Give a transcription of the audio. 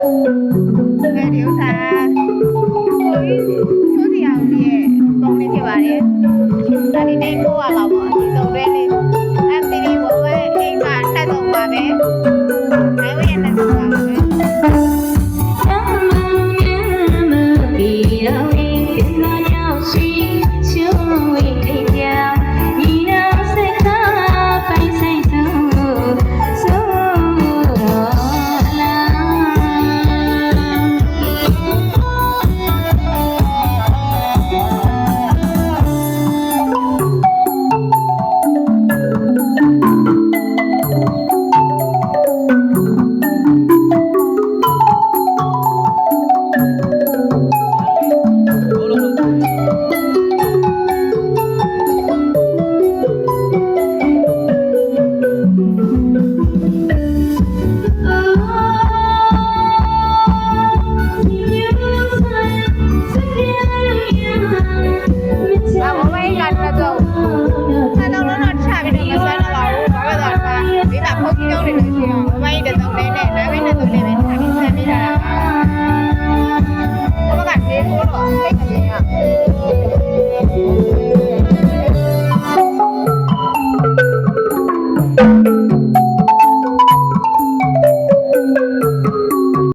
ဒီဥစ္စာကိုကြီးချိုးစီအောင်ကြီးရဲ့ပုံလေးဖြစ်ပါတယ်ဒါဒီနေ့ပို့ရပါပေါ့ဒီစုံတွဲလေး MTV ဝဝဲအိမ်မှာတက်တော့ပါပဲနိုင်ဝရနဲ့တော့ပါပဲHãy subscribe cho kênh Ghiền Mì Gõ để không bỏ lỡ những video hấp dẫn